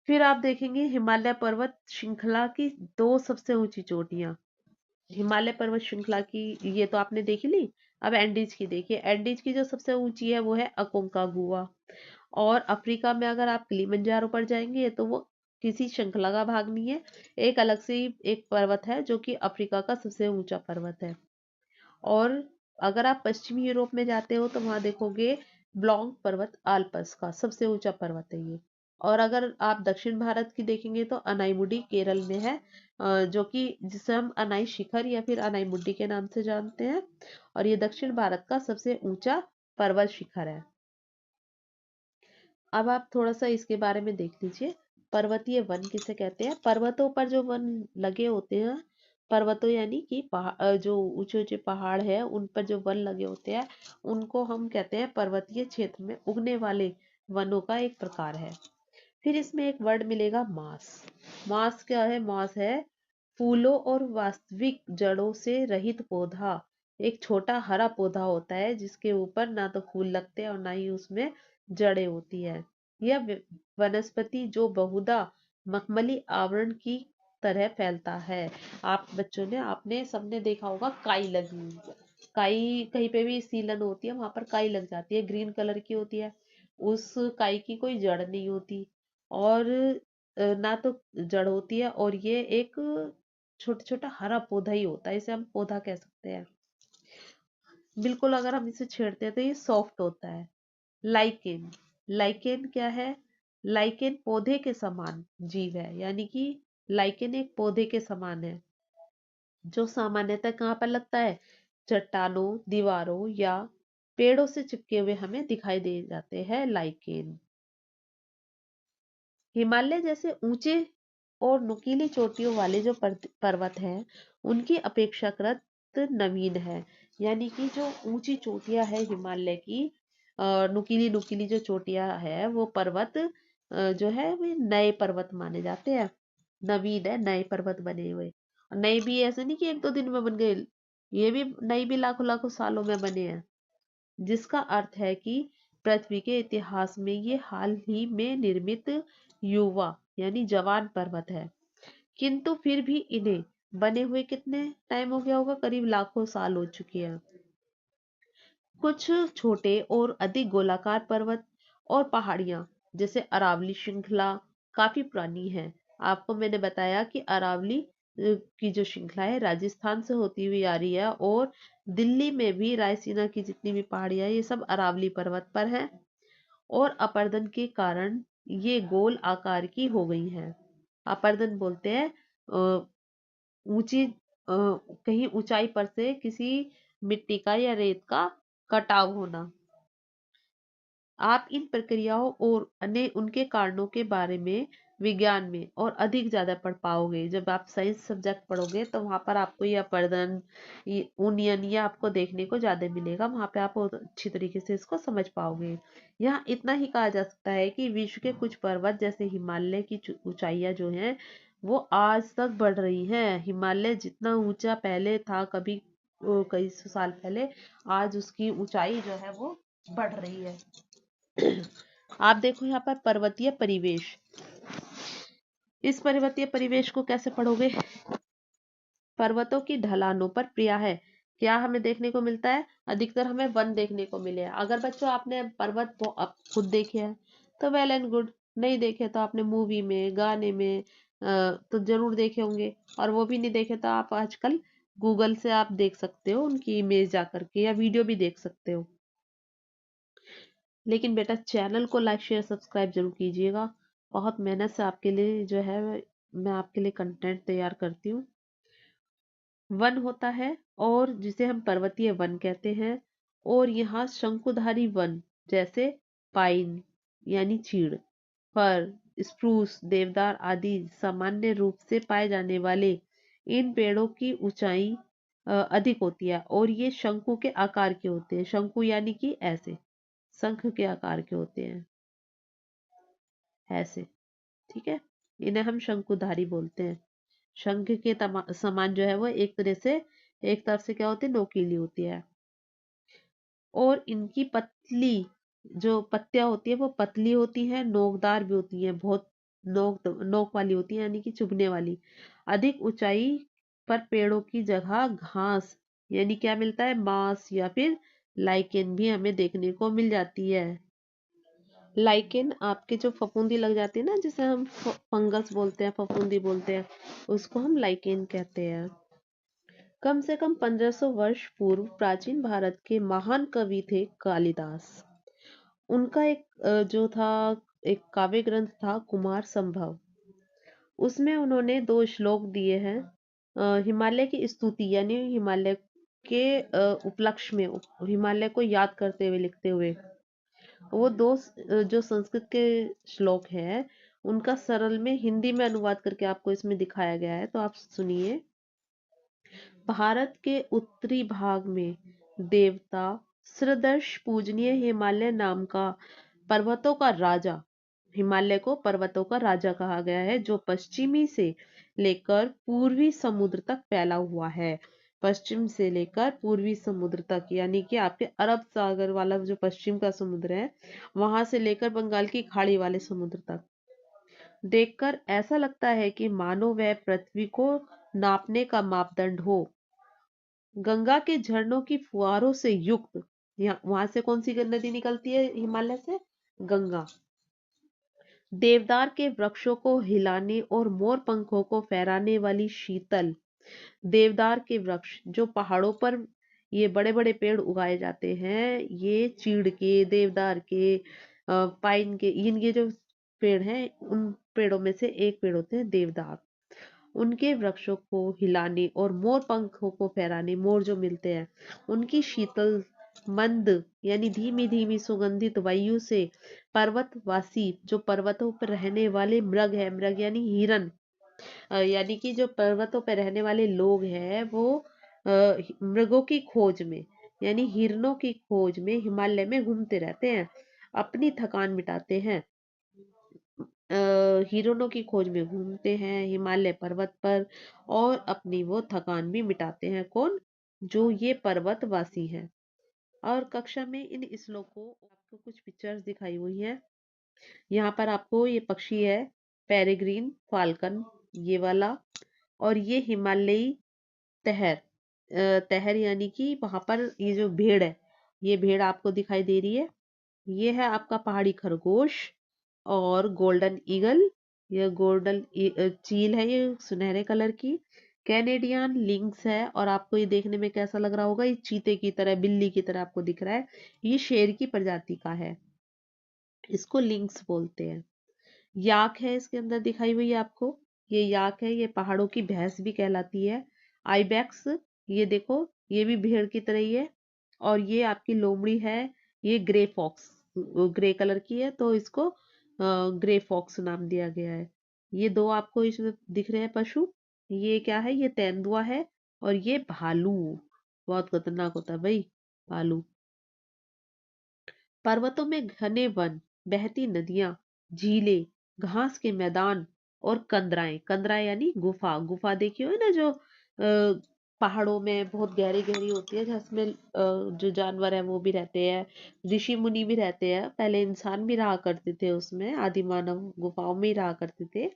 फिर आप देखेंगे हिमालय पर्वत श्रृंखला की दो सबसे ऊंची चोटियां। हिमालय पर्वत श्रृंखला की ये तो आपने देखी ली। अब एंडीज की देखिए, एंडीज की जो सबसे ऊंची है वो है अकोंकागुआ। और अफ्रीका में अगर आप किलिमंजारो पर जाएंगे तो वो किसी श्रृंखला का भाग नहीं है, एक अलग से ही एक पर्वत है जो कि अफ्रीका का सबसे ऊंचा पर्वत है। और अगर आप पश्चिमी यूरोप में जाते हो तो वहां देखोगे ब्लॉन्ग पर्वत आल्प्स का सबसे ऊंचा पर्वत है ये। और अगर आप दक्षिण भारत की देखेंगे तो अनाईमुडी केरल में है, जो कि जिसे हम अनाई शिखर या फिर अनाईमुडी के नाम से जानते हैं। और ये दक्षिण भारत का सबसे ऊंचा पर्वत शिखर है। अब आप थोड़ा सा इसके बारे में देख लीजिए, पर्वतीय वन किसे कहते हैं। पर्वतों पर जो वन लगे होते हैं, पर्वतों यानी कि जो ऊंचे ऊंचे पहाड़ है उन पर जो वन लगे होते हैं उनको हम कहते हैं पर्वतीय क्षेत्र में उगने वाले वनों का एक प्रकार है। फिर इसमें एक वर्ड मिलेगा मास। मास क्या है, मास है फूलों और वास्तविक जड़ों से रहित पौधा। एक छोटा हरा पौधा होता है जिसके ऊपर ना तो फूल लगते हैं और ना ही उसमें जड़ें होती है। यह वनस्पति जो बहुधा मखमली आवरण की तरह फैलता है। आप बच्चों ने, आपने सबने देखा होगा काई लगी हुई है। काई कहीं पे भी सीलन होती है वहां पर काई लग जाती है, ग्रीन कलर की होती है। उस काई की कोई जड़ नहीं होती और ना तो जड़ होती है, और ये एक छोटा छोटा हरा पौधा ही होता है, इसे हम पौधा कह सकते हैं। बिल्कुल अगर हम इसे छेड़ते हैं तो ये सॉफ्ट होता है। लाइकेन, लाइकेन क्या है, लाइकेन पौधे के समान जीव है, यानी कि लाइकेन एक पौधे के समान है जो सामान्यतः कहाँ पर लगता है, चट्टानों, दीवारों या पेड़ों से चिपके हुए हमें दिखाई दे जाते हैं लाइकेन। हिमालय जैसे ऊंचे और नुकीली चोटियों वाले जो पर्वत हैं उनकी अपेक्षाकृत नवीन है। यानी कि जो ऊंची चोटियां है हिमालय की, नुकीली नुकीली जो चोटियां है वो पर्वत जो है वे नए पर्वत माने जाते हैं। नवीन है, नए पर्वत बने हुए। और नए भी ऐसे नहीं कि एक दो दिन में बन गए, ये भी नए भी लाखों लाखों सालों में बने हैं। जिसका अर्थ है कि पृथ्वी के इतिहास में ये हाल ही में निर्मित युवा यानी जवान पर्वत है। किंतु फिर भी इन्हें बने हुए कितने टाइम हो गया होगा, करीब लाखों साल हो चुके हैं। कुछ छोटे और अधिक गोलाकार पर्वत और पहाड़ियां जैसे अरावली श्रृंखला काफी पुरानी है। आपको मैंने बताया कि अरावली की जो श्रृंखला है राजस्थान से होती हुई आ रही है, और दिल्ली में भी रायसीना की जितनी भी पहाड़ियां हैं, ये सब अरावली पर्वत पर है, और अपर्दन के कारण ये गोल आकार की हो गई हैं। अपर्दन बोलते हैं ऊंची कहीं ऊंचाई पर से किसी मिट्टी का या रेत का कटाव होना। आप इन प्रक्रियाओं और अन्य उनके कारणों के बारे में विज्ञान में और अधिक ज्यादा पढ़ पाओगे। जब आप साइंस सब्जेक्ट पढ़ोगे तो वहां पर आपको ये अपर्दन, ये यूनियन, ये आपको देखने को ज्यादा मिलेगा। वहां पे आप बहुत अच्छी तरीके से इसको समझ पाओगे। यहाँ इतना ही कहा जा सकता है कि विश्व के कुछ पर्वत जैसे हिमालय की ऊंचाइयां जो हैं वो आज तक बढ़ रही हैं। हिमालय जितना ऊंचा पहले था, कभी कई सौ साल पहले, आज उसकी ऊंचाई जो है वो बढ़ रही है। आप देखो यहाँ पर पर्वतीय परिवेश। इस पर्वतीय परिवेश को कैसे पढ़ोगे? पर्वतों की ढलानों पर प्रिया है। क्या हमें देखने को मिलता है? अधिकतर हमें वन देखने को मिले हैं। अगर बच्चों आपने पर्वत खुद देखे हैं तो वेल एंड गुड, नहीं देखे तो आपने मूवी में, गाने में तो जरूर देखे होंगे, और वो भी नहीं देखे तो आप आजकल गूगल से आप देख सकते हो उनकी इमेज जा करके, या वीडियो भी देख सकते हो। लेकिन बेटा चैनल को लाइक शेयर सब्सक्राइब जरूर कीजिएगा। बहुत मेहनत से आपके लिए जो है मैं आपके लिए कंटेंट तैयार करती हूँ। वन होता है और जिसे हम पर्वतीय वन कहते हैं, और यहाँ शंकुधारी वन जैसे पाइन यानी चीड़, फर, स्प्रूस, देवदार आदि सामान्य रूप से पाए जाने वाले इन पेड़ों की ऊंचाई अधिक होती है, और ये शंकु के आकार के होते हैं। शंकु यानी कि ऐसे, शंख के आकार के होते हैं ऐसे, ठीक है। इन्हें हम शंकुधारी बोलते हैं। शंख के समान जो है वो एक तरह से, एक तरफ से क्या होती है, नोकीली होती है, और इनकी पतली जो पत्तियां होती है वो पतली होती हैं, नोकदार भी होती हैं, बहुत नोक वाली होती है, यानी कि चुभने वाली। अधिक ऊंचाई पर पेड़ों की जगह घास यानी क्या मिलता है, मांस या फिर लाइकेन भी हमें देखने को मिल जाती है। लाइकेन आपके जो फफूंदी लग जाती है ना, जिसे हम फंगस बोलते हैं, फफूंदी बोलते हैं, उसको हम लाइकेन कहते हैं। कम से कम 1500 वर्ष पूर्व प्राचीन भारत के महान कवि थे कालिदास। उनका एक जो था एक काव्य ग्रंथ था कुमार संभव। उसमें उन्होंने 2 श्लोक दिए हैं हिमालय की स्तुति, यानी हिमालय के उपलक्ष्य में, हिमालय को याद करते हुए लिखते हुए। वो जो संस्कृत के श्लोक है उनका सरल में हिंदी में अनुवाद करके आपको इसमें दिखाया गया है, तो आप सुनिए। भारत के उत्तरी भाग में देवता सदृश पूजनीय हिमालय नाम का पर्वतों का राजा, हिमालय को पर्वतों का राजा कहा गया है, जो पश्चिमी से लेकर पूर्वी समुद्र तक फैला हुआ है। पश्चिम से लेकर पूर्वी समुद्र तक, यानी कि आपके अरब सागर वाला जो पश्चिम का समुद्र है, वहां से लेकर बंगाल की खाड़ी वाले समुद्र तक। देखकर ऐसा लगता है कि मानो वह पृथ्वी को नापने का मापदंड हो। गंगा के झरनों की फुहारों से युक्त, वहां से कौन सी नदी निकलती है हिमालय से? गंगा। देवदार के वृक्षों को हिलाने और मोर पंखों को फहराने वाली शीतल देवदार के वृक्ष, जो पहाड़ों पर ये बड़े बड़े पेड़ उगाए जाते हैं, ये चीड़ के, देवदार के, पाइन के, इनके जो पेड़ हैं उन पेड़ों में से एक पेड़ होते हैं देवदार। उनके वृक्षों को हिलाने और मोर पंखों को फहराने, मोर जो मिलते हैं, उनकी शीतल मंद यानी धीमी धीमी सुगंधित वायु से पर्वतवासी जो पर्वतों पर रहने वाले मृग है, मृग यानी हिरन, यानी कि जो पर्वतों पर रहने वाले लोग हैं वो मृगों की खोज में यानी हिरणों की खोज में हिमालय में घूमते रहते हैं, अपनी थकान मिटाते हैं। हिरणों की खोज में घूमते हैं हिमालय पर्वत पर और अपनी वो थकान भी मिटाते हैं। कौन? जो ये पर्वतवासी हैं। और कक्षा में इन श्लोकों आपको कुछ पिक्चर्स दिखाई हुई हैं। यहाँ पर आपको ये पक्षी है पेरेग्रीन फाल्कन, ये वाला। और ये हिमालयी तहर। तहर यानी कि वहां पर ये जो भेड़ है, ये भेड़ आपको दिखाई दे रही है। ये है आपका पहाड़ी खरगोश और गोल्डन ईगल। ये गोल्डन चील है, ये सुनहरे कलर की। कैनेडियन लिंक्स है, और आपको ये देखने में कैसा लग रहा होगा, ये चीते की तरह, बिल्ली की तरह आपको दिख रहा है। ये शेर की प्रजाति का है, इसको लिंक्स बोलते हैं। याक है इसके अंदर दिखाई हुई है आपको। ये याक है, ये पहाड़ों की भैंस भी कहलाती है। आइबैक्स, ये देखो, ये भी भेड़ की तरह ही है। और ये आपकी लोमड़ी है, ये ग्रे फॉक्स, ग्रे कलर की है, तो इसको ग्रे फॉक्स नाम दिया गया है। ये दो आपको इसमें दिख रहे हैं पशु। ये क्या है? ये तेंदुआ है। और ये भालू, बहुत खतरनाक होता है भाई भालू। पर्वतों में घने वन, बहती नदियां, झीलें, घास के मैदान और कंदराएं। कंदराएं यानी गुफा। गुफा देखी हो ना, जो पहाड़ों में बहुत गहरी गहरी होती है, जिसमें जो जानवर है वो भी रहते हैं, ऋषि मुनि भी रहते हैं। पहले इंसान भी रहा करते थे उसमें, आदि मानव गुफाओं में ही रहा करते थे।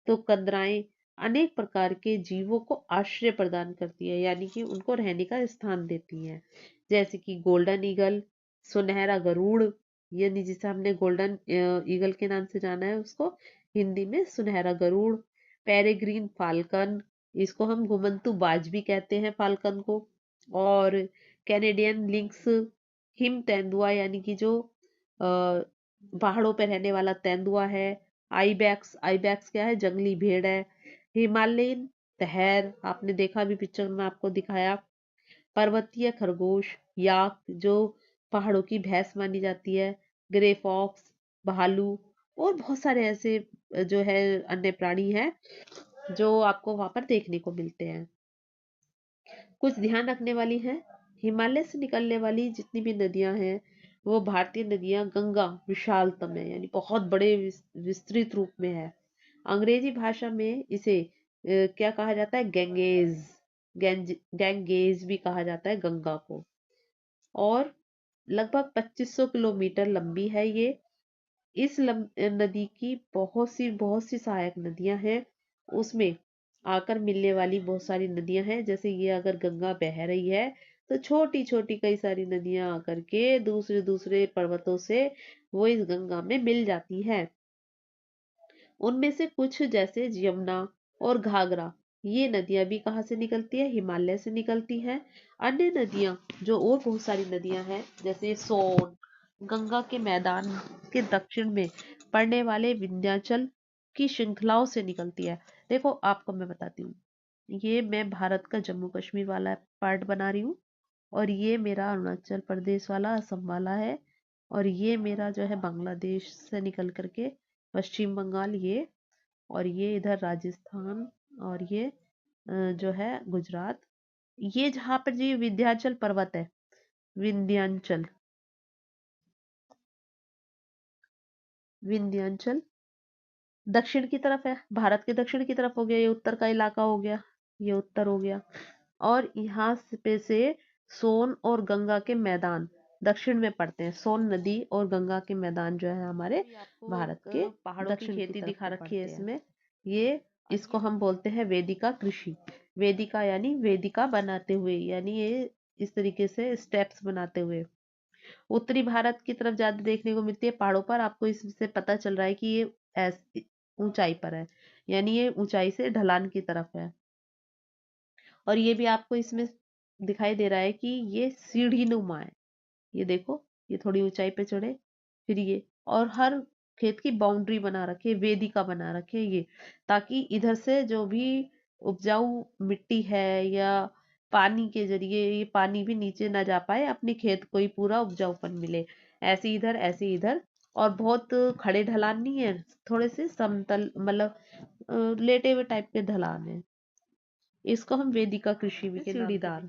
तो कंदराएं अनेक प्रकार के जीवों को आश्रय प्रदान करती है, यानी कि उनको रहने का स्थान देती है। जैसे कि गोल्डन ईगल, सुनहरा गरुड़, यानी जिसे हमने गोल्डन ईगल के नाम से जाना है, उसको हिंदी में सुनहरा गरुड़। पेरेग्रीन फाल्कन, इसको हम घुमंतू बाज भी कहते हैं फाल्कन को। और कैनेडियन लिंक्स, हिम तेंदुआ, यानी कि जो पहाड़ों पर रहने वाला तेंदुआ है। आईबैक्स, आईबैक्स क्या है? जंगली भेड़ है। हिमालयन तहर, आपने देखा भी, पिक्चर में आपको दिखाया। पर्वतीय खरगोश, याक, जो पहाड़ों की भैंस मानी जाती है। ग्रे फॉक्स, भालू, और बहुत सारे ऐसे जो है अन्य प्राणी हैं जो आपको वहां पर देखने को मिलते हैं। कुछ ध्यान रखने वाली है, हिमालय से निकलने वाली जितनी भी नदियां हैं, वो भारतीय नदियां गंगा विशालतम है, यानी बहुत बड़े विस्तृत रूप में है। अंग्रेजी भाषा में इसे क्या कहा जाता है? गैंगेज। गैंगेज भी कहा जाता है गंगा को। और लगभग 2500 किलोमीटर लंबी है ये। इस नदी की बहुत सी सहायक नदियां हैं। उसमें आकर मिलने वाली बहुत सारी नदियां हैं। जैसे ये अगर गंगा बह रही है, तो छोटी छोटी कई सारी नदियां आकर के दूसरे दूसरे पर्वतों से वो इस गंगा में मिल जाती हैं। उनमें से कुछ जैसे यमुना और घाघरा, ये नदियां भी कहाँ से निकलती है? हिमालय से निकलती हैं। अन्य नदियां, जो और बहुत सारी नदियां हैं, जैसे सोन, गंगा के मैदान के दक्षिण में पड़ने वाले विंध्याचल की श्रृंखलाओं से निकलती है। देखो आपको मैं बताती हूँ, ये मैं भारत का जम्मू कश्मीर वाला पार्ट बना रही हूँ, और ये मेरा अरुणाचल प्रदेश वाला, असम वाला है, और ये मेरा जो है बांग्लादेश से निकल करके पश्चिम बंगाल, ये, और ये इधर राजस्थान, और ये जो है गुजरात। ये जहाँ पर जी विंध्याचल पर्वत है, विंध्याचल, विंध्याचल दक्षिण की तरफ है, भारत के दक्षिण की तरफ हो गया, ये उत्तर का इलाका हो गया, ये उत्तर हो गया। और यहाँ पे से सोन और गंगा के मैदान दक्षिण में पड़ते हैं। सोन नदी और गंगा के मैदान जो है हमारे भारत के पहाड़ों की दक्षिण की खेती तरफ दिखा को रखी है पड़ते हैं। इसमें। ये इसको हम बोलते हैं वेदिका कृषि। वेदिका यानी वेदिका बनाते हुए, यानी ये इस तरीके से स्टेप्स बनाते हुए। उत्तरी भारत की तरफ ज्यादा देखने को मिलती है पहाड़ों पर। आपको इससे पता चल रहा है कि ये ऊंचाई पर है, यानी ये ऊंचाई से ढलान की तरफ है। और ये भी आपको इसमें दिखाई दे रहा है कि ये सीढ़ी नुमा है। ये देखो, ये थोड़ी ऊंचाई पे चढ़े, फिर ये, और हर खेत की बाउंड्री बना रखी है, वेदिका बना रखी है ये, ताकि इधर से जो भी उपजाऊ मिट्टी है या पानी के जरिए ये पानी भी नीचे ना जा पाए, अपने खेत को ही पूरा उपजाऊपन मिले। ऐसे इधर, ऐसे इधर। और बहुत खड़े ढलान नहीं है, थोड़े से समतल, मतलब लेटे हुए टाइप के ढलान है। इसको हम वेदिका कृषि भी के नाम से सीढ़ीदार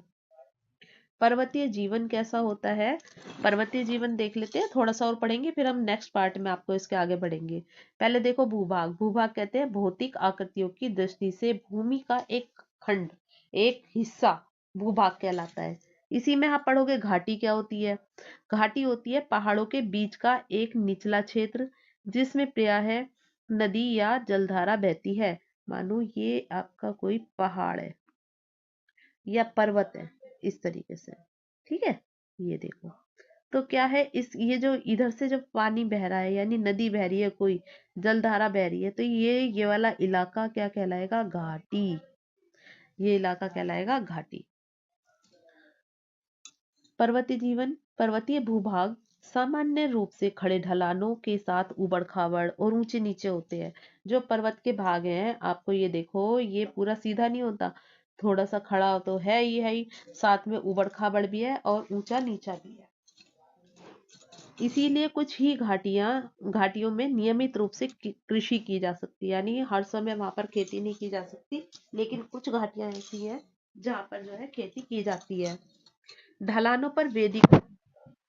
पर्वतीय जीवन कैसा होता है? पर्वतीय जीवन देख लेते हैं, थोड़ा सा और पढ़ेंगे, फिर हम नेक्स्ट पार्ट में आपको इसके आगे बढ़ेंगे। पहले देखो भूभाग। भूभाग कहते हैं भौतिक आकृतियों की दृष्टि से भूमि का एक खंड, एक हिस्सा भूभाग कहलाता है। इसी में आप पढ़ोगे घाटी क्या होती है। घाटी होती है पहाड़ों के बीच का एक निचला क्षेत्र जिसमें प्रायः नदी या जलधारा बहती है। मानो ये आपका कोई पहाड़ है या पर्वत है, इस तरीके से। ठीक है, ये देखो। तो क्या है, इस ये जो इधर से जो पानी बह रहा है यानी नदी बह रही है, कोई जलधारा बह रही है, तो ये वाला इलाका क्या कहलाएगा? घाटी। ये इलाका कहलाएगा घाटी। पर्वतीय जीवन। पर्वतीय भूभाग सामान्य रूप से खड़े ढलानों के साथ उबड़ खाबड़ और ऊंचे नीचे होते हैं। जो पर्वत के भाग हैं, आपको ये देखो, ये पूरा सीधा नहीं होता, थोड़ा सा खड़ा तो है ही, साथ में उबड़ खाबड़ भी है और ऊंचा नीचा भी है। इसीलिए कुछ ही घाटियों में नियमित रूप से कृषि की जा सकती है, यानी हर समय वहां पर खेती नहीं की जा सकती, लेकिन कुछ घाटियां ऐसी हैं जहां पर जो है खेती की जाती है। ढलानों पर वेदिका,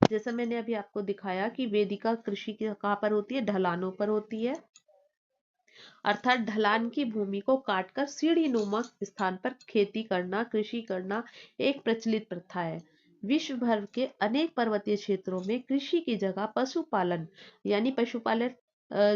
जैसा मैंने अभी आपको दिखाया कि वेदिका कृषि कहाँ पर होती है? ढलानों पर होती है। अर्थात ढलान की भूमि को काटकर सीढ़ी नुमा स्थान पर खेती करना, कृषि करना एक प्रचलित प्रथा है। विश्व भर के अनेक पर्वतीय क्षेत्रों में कृषि की जगह पशुपालन, यानी पशुपालन,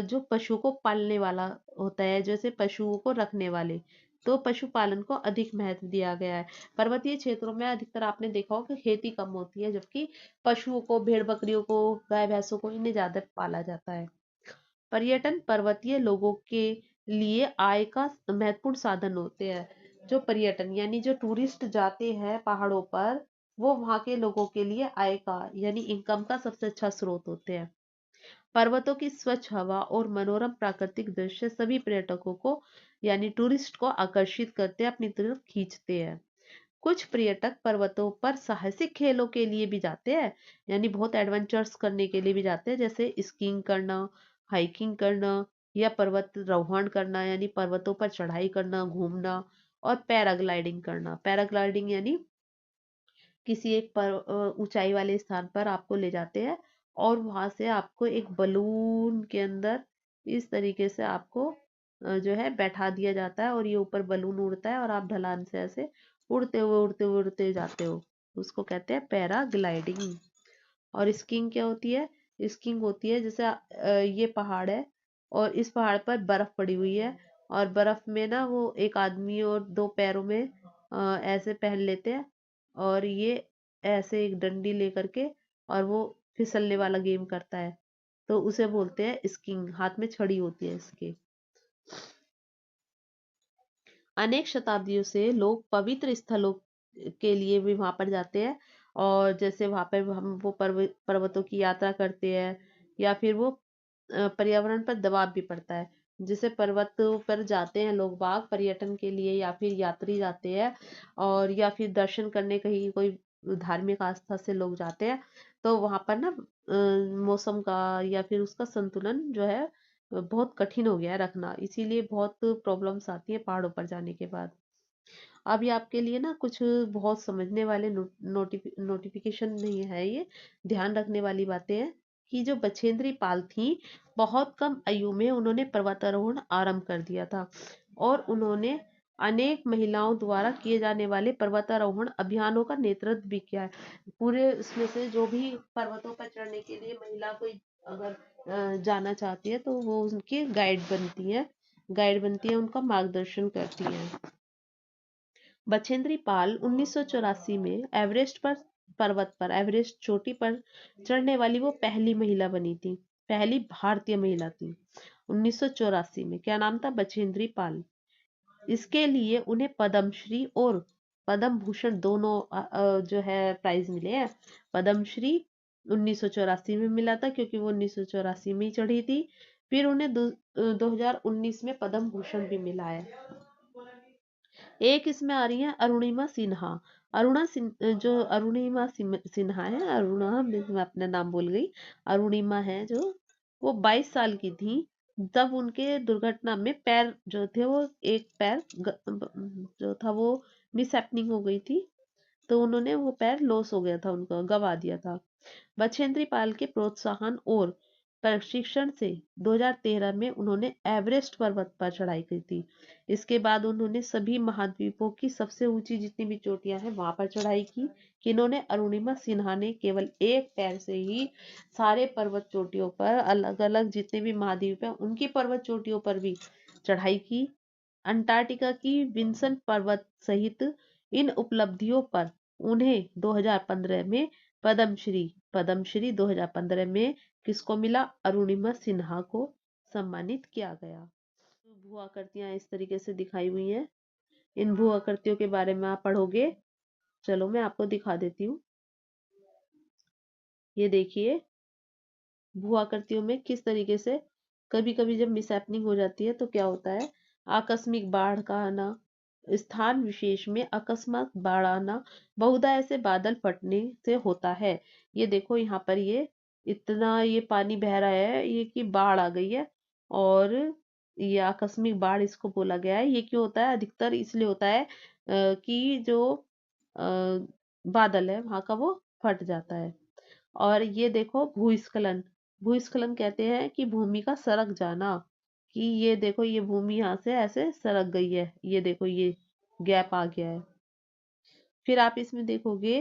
जो पशु को पालने वाला होता है, जैसे पशुओं को रखने वाले, तो पशुपालन को अधिक महत्व दिया गया है। पर्वतीय क्षेत्रों में अधिकतर आपने देखा होगा कि खेती कम होती है, जबकि पशुओं को, भेड़ बकरियों को, गाय भैंसों को इन्हें ज्यादा पाला जाता है। पर्यटन पर्वतीय लोगों के लिए आय का महत्वपूर्ण साधन होते हैं। जो पर्यटन यानी जो टूरिस्ट जाते हैं पहाड़ों पर, वो वहां के लोगों के लिए आय का यानी इनकम का सबसे अच्छा स्रोत होते हैं। पर्वतों की स्वच्छ हवा और मनोरम प्राकृतिक दृश्य सभी पर्यटकों को यानी टूरिस्ट को आकर्षित करते हैं, अपनी तरफ खींचते हैं। कुछ पर्यटक पर्वतों पर साहसिक खेलों के लिए भी जाते हैं, यानी बहुत एडवेंचर्स करने के लिए भी जाते हैं, जैसे स्कीइंग करना, हाइकिंग करना, या पर्वतारोहण करना, यानी पर्वतों पर चढ़ाई करना, घूमना, और पैराग्लाइडिंग करना। पैराग्लाइडिंग यानी किसी एक ऊंचाई वाले स्थान पर आपको ले जाते हैं और वहां से आपको एक बलून के अंदर इस तरीके से आपको जो है बैठा दिया जाता है और ये ऊपर बलून उड़ता है और आप ढलान से ऐसे उड़ते जाते हो। उसको कहते हैं पैराग्लाइडिंग। और स्कीइंग क्या होती है? स्कीइंग होती है जैसे ये पहाड़ है और इस पहाड़ पर बर्फ पड़ी हुई है, और बर्फ में ना वो एक आदमी और दो पैरों में ऐसे पहन लेते हैं, और ये ऐसे एक डंडी लेकर के और वो फिसलने वाला गेम करता है, तो उसे बोलते हैं स्कीइंग। हाथ में छड़ी होती है इसके। अनेक शताब्दियों से लोग पवित्र स्थलों के लिए भी वहां पर जाते हैं, और जैसे वहां पर हम वो पर्वतों की यात्रा करते हैं, या फिर वो पर्यावरण पर दबाव भी पड़ता है, जैसे पर्वतों पर जाते हैं लोग बाग पर्यटन के लिए, या फिर यात्री जाते हैं, और या फिर दर्शन करने कहीं कोई धार्मिक आस्था से लोग जाते हैं, तो वहां पर ना मौसम का या फिर उसका संतुलन जो है बहुत कठिन हो गया है रखना, इसीलिए बहुत प्रॉब्लम्स आती है पहाड़ों पर जाने के बाद। अभी आपके लिए ना कुछ बहुत समझने वाले नोटिफिकेशन नहीं है, ये ध्यान रखने वाली बातें हैं कि जो बछेंद्री पाल थी, बहुत कम आयु में उन्होंने पर्वतारोहण आरंभ कर दिया था, और उन्होंने अनेक महिलाओं द्वारा किए जाने वाले पर्वतारोहण अभियानों का नेतृत्व भी किया है। पूरे इसमें से जो भी पर्वतों पर चढ़ने के लिए महिला कोई अगर जाना चाहती है, तो वो उनकी गाइड बनती है, उनका मार्गदर्शन करती है। बछेंद्री पाल 1984 में पर्वत पर एवरेस्ट चोटी पर चढ़ने वाली वो पहली महिला बनी थी, पहली भारतीय महिला थी। 1984 में क्या नाम था? बछेंद्री पाल। इसके लिए उन्हें पद्मश्री और पद्म भूषण दोनों जो है प्राइज मिले हैं। पद्मश्री 1984 में मिला था, क्योंकि वो 1984 में ही चढ़ी थी। फिर उन्हें 2019 में पद्म भूषण भी मिला है। एक इसमें आ रही है अरुणिमा सिन्हा। जो अरुणिमा सिन्हा है, अरुणा, मैं अपना नाम भूल गई। अरुणिमा है जो, वो 22 साल की थी तब उनके दुर्घटना में पैर जो थे वो एक पैर जो था वो मिसहैपनिंग हो गई थी, तो उन्होंने वो पैर लॉस हो गया था, उनका गवा दिया था। बछेंद्री पाल के प्रोत्साहन और प्रशिक्षण से 2013 में उन्होंने एवरेस्ट पर्वत पर चढ़ाई की थी। इसके बाद उन्होंने सभी महाद्वीपों की सबसे ऊंची जितनी भी चोटियां हैं वहां पर चढ़ाई की। किन्होंने अरुणिमा सिन्हा ने केवल एक पैर से ही सारे पर्वत चोटियों पर, अलग अलग जितने भी महाद्वीप हैं उनकी पर्वत चोटियों पर भी चढ़ाई की। अंटार्कटिका की विंसन पर्वत सहित इन उपलब्धियों पर उन्हें 2015 में पद्मश्री 2015 में किसको मिला? अरुणिमा सिन्हा को सम्मानित किया गया। भू आकृतियां इस तरीके से दिखाई हुई हैं। इन भू आकृतियों के बारे में आप पढ़ोगे। चलो मैं आपको दिखा देती हूँ। ये देखिए भू आकृतियों में किस तरीके से कभी कभी जब मिसहैपनिंग हो जाती है तो क्या होता है, आकस्मिक बाढ़ का आना, स्थान विशेष में अकस्मात बाढ़ आना, बहुधा ऐसे बादल फटने से होता है। ये देखो यहाँ पर ये इतना ये पानी बह रहा है, ये कि बाढ़ आ गई है। और ये आकस्मिक बाढ़ इसको बोला गया है। ये क्यों होता है? अधिकतर इसलिए होता है कि जो बादल है वहां का वो फट जाता है। और ये देखो भूस्खलन, भूस्खलन कहते हैं कि भूमि का सरक जाना, कि ये देखो ये भूमि यहाँ से ऐसे सरक गई है, ये देखो ये गैप आ गया है। फिर आप इसमें देखोगे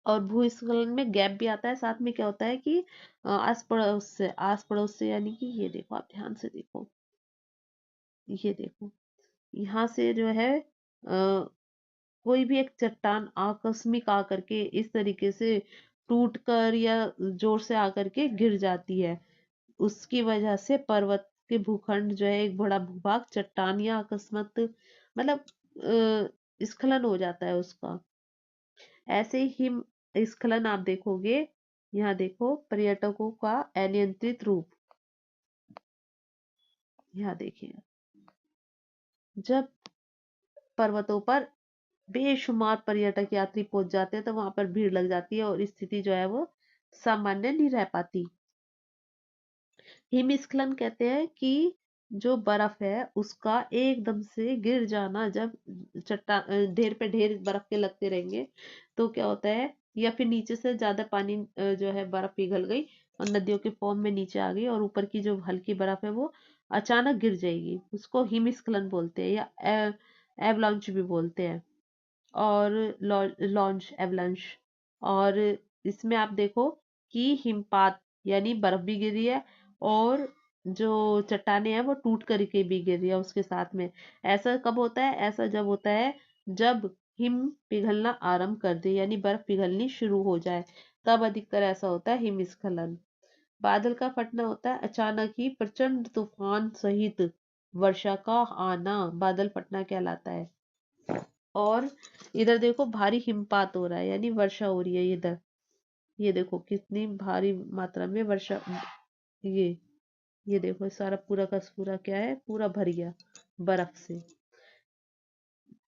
और भूस्खलन में गैप भी आता है, साथ में क्या होता है कि आस पड़ोस से यानी कि ये देखो आप ध्यान से देखो, ये देखो यहाँ से जो है कोई भी एक चट्टान आकस्मिक आकर के इस तरीके से टूट कर या जोर से आकर के गिर जाती है। उसकी वजह से पर्वत के भूखंड जो है एक बड़ा भूभाग चट्टान या अकस्मात मतलब स्खलन हो जाता है उसका। ऐसे ही स्खलन आप देखोगे, यहाँ देखो पर्यटकों का अनियंत्रित रूप, यहाँ देखिए जब पर्वतों पर बेशुमार पर्यटक यात्री पहुंच जाते हैं तो वहां पर भीड़ लग जाती है और स्थिति जो है वो सामान्य नहीं रह पाती। हिमस्खलन कहते हैं कि जो बर्फ है उसका एकदम से गिर जाना, जब चट्टान ढेर पे ढेर बर्फ के लगते रहेंगे तो क्या होता है, या फिर नीचे से ज्यादा पानी जो है बर्फ पिघल गई और नदियों के फॉर्म में नीचे आ गई और ऊपर की जो हल्की बर्फ है वो अचानक गिर जाएगी, उसको हिमस्खलन बोलते हैं या एवलांच भी बोलते हैं। और लॉन्च एवलांच। और इसमें आप देखो कि हिमपात यानी बर्फ भी गिरी है और जो चट्टाने हैं वो टूट करके भी गिर रही है उसके साथ में। ऐसा कब होता है? ऐसा जब होता है जब हिम पिघलना आरंभ कर दे यानी बर्फ पिघलनी शुरू हो जाए, तब अधिकतर ऐसा होता है हिमस्खलन। बादल का फटना होता है अचानक ही प्रचंड तूफान सहित वर्षा का आना, बादल फटना कहलाता है। और इधर देखो भारी हिमपात हो रहा है यानी वर्षा हो रही है इधर, ये देखो कितनी भारी मात्रा में वर्षा। ये ये देखो सारा पूरा का पूरा क्या है, पूरा भर गया बर्फ से।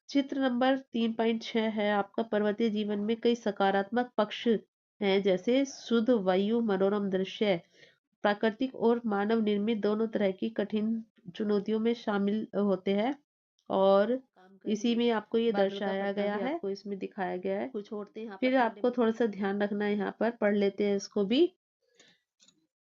चित्र नंबर 3.6 है आपका। पर्वतीय जीवन में कई सकारात्मक पक्ष हैं, जैसे शुद्ध वायु, मनोरम दृश्य, प्राकृतिक और मानव निर्मित दोनों तरह की कठिन चुनौतियों में शामिल होते हैं। और इसी में आपको ये दर्शाया गया है, आपको इसमें दिखाया गया है। कुछ औरतें यहाँ फिर आपको थोड़ा सा ध्यान रखना है, यहाँ पर पढ़ लेते हैं इसको भी।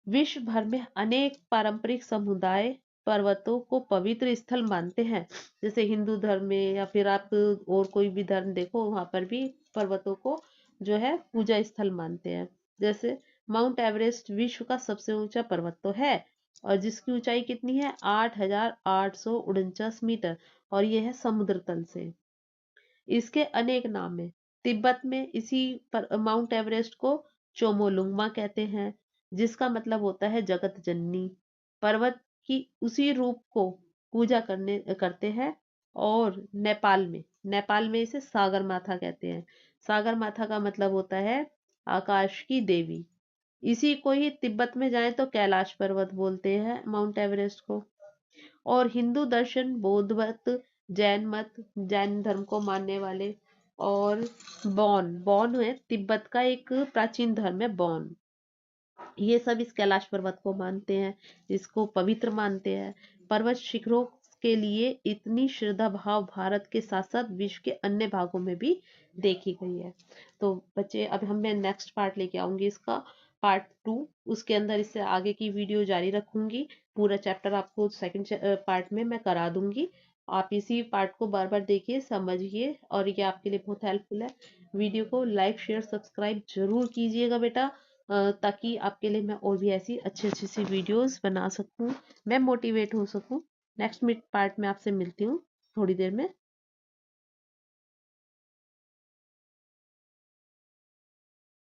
विश्व भर में अनेक पारंपरिक समुदाय पर्वतों को पवित्र स्थल मानते हैं, जैसे हिंदू धर्म में या फिर आप और कोई भी धर्म देखो वहां पर भी पर्वतों को जो है पूजा स्थल मानते हैं। जैसे माउंट एवरेस्ट विश्व का सबसे ऊंचा पर्वत तो है और जिसकी ऊंचाई कितनी है 8,849 मीटर और यह है समुद्र तल से। इसके अनेक नाम हैं। तिब्बत में इसी माउंट एवरेस्ट को चोमोलुंगमा कहते हैं, जिसका मतलब होता है जगत जननी। पर्वत की उसी रूप को पूजा करते हैं। और नेपाल में इसे सागर माथा कहते हैं। सागर माथा का मतलब होता है आकाश की देवी। इसी को ही तिब्बत में जाए तो कैलाश पर्वत बोलते हैं माउंट एवरेस्ट को। और हिंदू दर्शन, बौद्ध मत, जैन धर्म को मानने वाले और बौन है तिब्बत का एक प्राचीन धर्म है बौन, ये सब इस कैलाश पर्वत को मानते हैं, इसको पवित्र मानते हैं। पर्वत शिखरों के लिए इतनी श्रद्धा भाव भारत के साथ साथ विश्व के अन्य भागों में भी देखी गई है। तो बच्चे अब मैं नेक्स्ट पार्ट लेके आऊंगी इसका, पार्ट 2। उसके अंदर इससे आगे की वीडियो जारी रखूंगी। पूरा चैप्टर आपको सेकंड पार्ट में मैं करा दूंगी। आप इसी पार्ट को बार बार देखिए, समझिए, और ये आपके लिए बहुत हेल्पफुल है। वीडियो को लाइक शेयर सब्सक्राइब जरूर कीजिएगा बेटा, ताकि आपके लिए मैं और भी ऐसी अच्छी अच्छी सी वीडियोस बना सकूं, मैं मोटिवेट हो सकूं। नेक्स्ट पार्ट में आपसे मिलती हूँ थोड़ी देर में।